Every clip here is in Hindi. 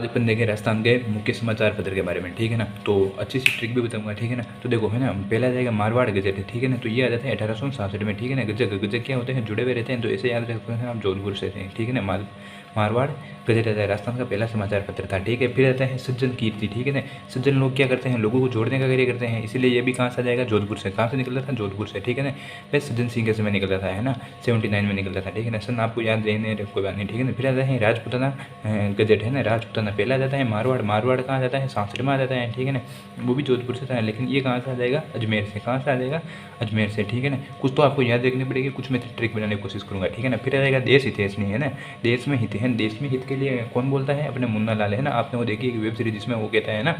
अपन देखें राजस्थान के मुख्य समाचार पत्र के बारे में, ठीक है ना। तो अच्छी सी ट्रिक भी बताऊंगा, ठीक है ना। तो देखो है ना, पहला आ जाएगा मारवाड़ गजट है, ठीक है ना। तो ये आ जाता है 1867 में, ठीक है ना। गजक गजक क्या होते हैं, जुड़े हुए रहते हैं, तो ऐसे याद रख सकते हैं आप जोधपुर से थे, ठीक है ना। मारवाड़ गजट आता है, राजस्थान का पहला समाचार पत्र था, ठीक है। फिर आता है सज्जन कीर्ति, ठीक है ना। सज्जन लोग क्या करते हैं, लोगों को जोड़ने का कार्य करते हैं, इसीलिए ये भी कहाँ से आ जाएगा, जोधपुर से। कहाँ से निकलता था, जोधपुर से, ठीक है ना। वह सज्जन सिंह के समय निकलता था, है ना, 79 में निकलता था, ठीक है ना। सन आपको याद रहने कोई बात नहीं, ठीक है ना। फिर आता है राजपुताना गजट, है ना। राजपुताना पहला आ जाता है। मारवाड़ कहाँ जाता है, सांसठ में आ जाता है, ठीक है ना। वो भी जोधपुर से था, लेकिन ये कहाँ से आ जाएगा, अजमेर से। कहाँ से आ जाएगा, अजमेर से, ठीक है ना। कुछ तो आपको याद रखनी पड़ेगी, कुछ मैं ट्रिक बनाने की कोशिश करूँगा, ठीक है ना। फिर आ जाएगा देश हितेश नहीं, है ना। देश में हित है, देश में हित के लिए कौन बोलता है, अपने मुन्ना लाल, है ना। आपने वो देखी वेब सीरीज जिसमें वो कहता है ना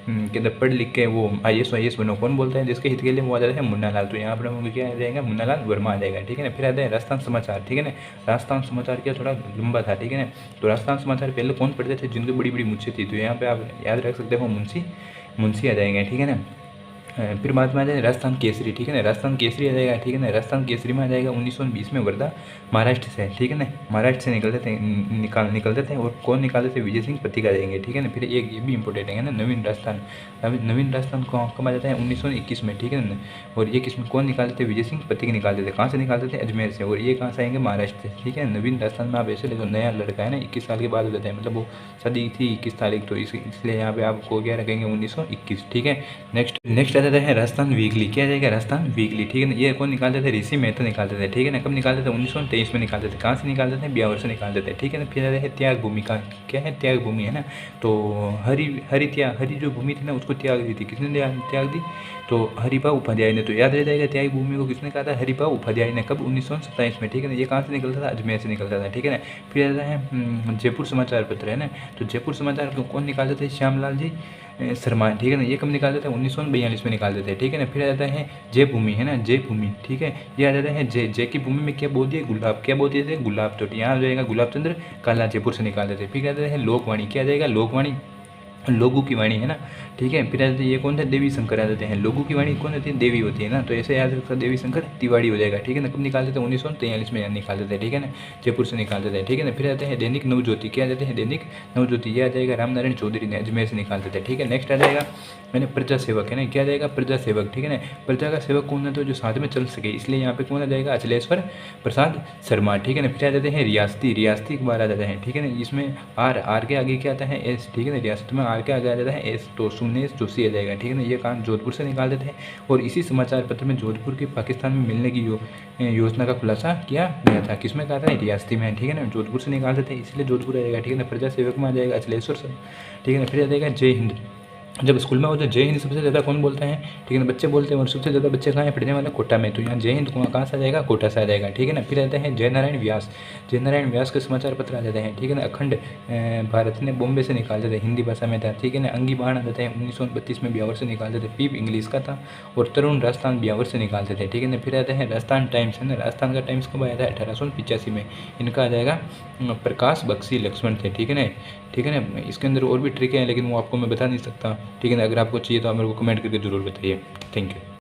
कि पढ़ लिख के वो IAS बनो, कौन बोलता है जिसके हित के लिए, वो आ जाता है मुन्ना लाल। तो यहाँ पर हम क्या आ जाएगा, मुन्ना लाल वर्मा आ जाएगा, ठीक है ना। फिर आता है राजस्थान समाचार, ठीक है ना। राजस्थान समाचार क्या थोड़ा लंबा था, ठीक है ना। तो राजस्थान समाचार पहले कौन पढ़ते थे, जिनकी बड़ी बड़ी मुझसे थी, तो यहाँ पे आप याद रख सकते हो मुंशी आ जाएंगे, ठीक है ना। फिर बाद में आ जाए राजस्थान केसरी, ठीक है ना। राजस्थान केसरी आ जाएगा, ठीक है ना। राजस्थान केसरी में आ जाएगा 1920 में वर्धा महाराष्ट्र से, ठीक है ना। महाराष्ट्र से निकलते थे और कौन निकालते थे, विजय सिंह पत्रिका देंगे, ठीक है ना। फिर एक ये भी इंपॉर्टेंट है ना, नवीन राजस्थान कब आ जाता है, 1921 में, ठीक है ना। और ये किसमें कौन निकालते थे, विजय सिंह पत्रिका निकालते थे। कहाँ से निकालते थे, अजमेर से। और ये कहाँ से आएंगे, महाराष्ट्र से, ठीक है। नवीन राजस्थान में आप ऐसे देखो, नया लड़का है ना, 21 साल के बाद हो जाता है, मतलब वो शादी थी 21 तारीख, तो इसलिए यहाँ पे आपको क्या रखेंगे, 1921, ठीक है। नेक्स्ट आ जाता है राजस्थान वीकली, क्या जाएगा, राजस्थान वीकली, ठीक है ना। ये कौन निकालते थे, ऋषि मेहता निकालते थे, ठीक है ना। कब निकालते थे, 1923 में निकालते थे। कहाँ से निकालते थे, ब्यावर से निकालते थे, ठीक है ना। फिर आता है त्याग भूमि का, क्या है, त्याग भूमि, है ना। तो हरी जो भूमि थी ना, उसको त्याग दी थी, किसने त्याग दी, तो हरिभाऊ उपाध्याय ने। तो याद रह जाएगा, त्याग भूमि को किसने कहा था, हरिभाऊ उपाध्याय ने। कब, 1927 में, ठीक है ना। ये कहाँ से निकलता था, अजमेर से निकलता था, ठीक है ना। फिर आता है जयपुर समाचार पत्र, है ना। तो जयपुर समाचार को कौन निकालते थे, श्यामलाल जी शर्मा, ठीक है ना। ये कब निकालते थे, 1942 में निकालते थे, ठीक है ना। फिर आ जाता है जय भूमि, है ना, जय भूमि, ठीक है। ये आ जाता है जय की भूमि में क्या बोलती है, गुलाब, क्या बोलती है, गुलाब। तो यहाँ आ जाएगा गुलाब चंद्र काला, जयपुर से निकालते थे। फिर आ जाता है लोकवाणी, क्या आ जाएगा, लोकवाणी, लोगों की वाणी, है ना, ठीक है। फिर आ जाते ये कौन थे, देवी शंकर आ जाते हैं। लोगों की वाणी कौन होती है, देवी होती है ना। तो ऐसे याद रखता, देवी शंकर तिवारी हो जाएगा, ठीक है ना। कब निकालते थे, 1943 में निकालते थे, ठीक है ना। जयपुर से निकालते थे, ठीक है ना। फिर आते हैं दैनिक नवज्योति, क्या आ जाते हैं, दैनिक नवज्योति। ये आ जाएगा रामनारायण चौधरी ने, अजमेर से निकालते थे, ठीक है। नेक्स्ट आ जाएगा मैंने प्रजा सेवक, है ना, क्या आ जाएगा, प्रजा सेवक, ठीक है ना। प्रजा का सेवक कौन है, तो जो साथ में चल सके, इसलिए यहाँ पे कौन आ जाएगा, अचलेश्वर प्रसाद शर्मा, ठीक है ना। फिर आ जाते हैं रियासती अखबार आ जाते हैं, ठीक है ना। इसमें आर के आगे क्या आता है, एस, ठीक है ना। रियासत में आर के आगे आ जाता है एस, तो सुमनेश जोशी आ जाएगा, ठीक है ना। ये काम जोधपुर से निकालते थे। और इसी समाचार पत्र में जोधपुर के पाकिस्तान में मिलने की योजना का खुलासा किया गया था, किसमें कहा था, रियासती में, ठीक है ना। जोधपुर से निकालते थे, इसलिए जोधपुर आ जाएगा, ठीक है ना। प्रजा सेवक में आ जाएगा अचलेश्वर सर, ठीक है ना। फिर आ जाएगा जय हिंद। जब स्कूल में हो तो जय हिंद सबसे ज़्यादा कौन बोलता है, ठीक है ना, बच्चे बोलते हैं। और सबसे ज़्यादा बच्चे कहाँ हैं, पढ़ने वाले कोटा में। तो यहाँ जय हिंद कहाँ से आ जाएगा, कोटा से आ जाएगा, ठीक है ना। फिर आते हैं जय नारायण व्यास के समाचार पत्र आ जाते हैं, ठीक है ना। अखंड भारत ने बॉम्बे से निकालते थे, हिंदी भाषा में था, ठीक है ना। अंगी बाण आ जाते हैं 1932 में, ब्यावर से निकालते थे। पीप इंग्लिश का था। और तरुण राजस्थान ब्यावर से निकालते थे, ठीक है ना। फिर आते हैं राजस्थान टाइम्स, है ना। राजस्थान का टाइम्स कब आया था, 1885 में। इनका आ जाएगा प्रकाश बख्शी लक्ष्मण थे, ठीक है ना, ठीक है ना। इसके अंदर और भी ट्रिक है, लेकिन वो आपको मैं बता नहीं सकता, ठीक है ना। अगर आपको चाहिए तो आप मेरे को कमेंट करके जरूर बताइए। Thank you.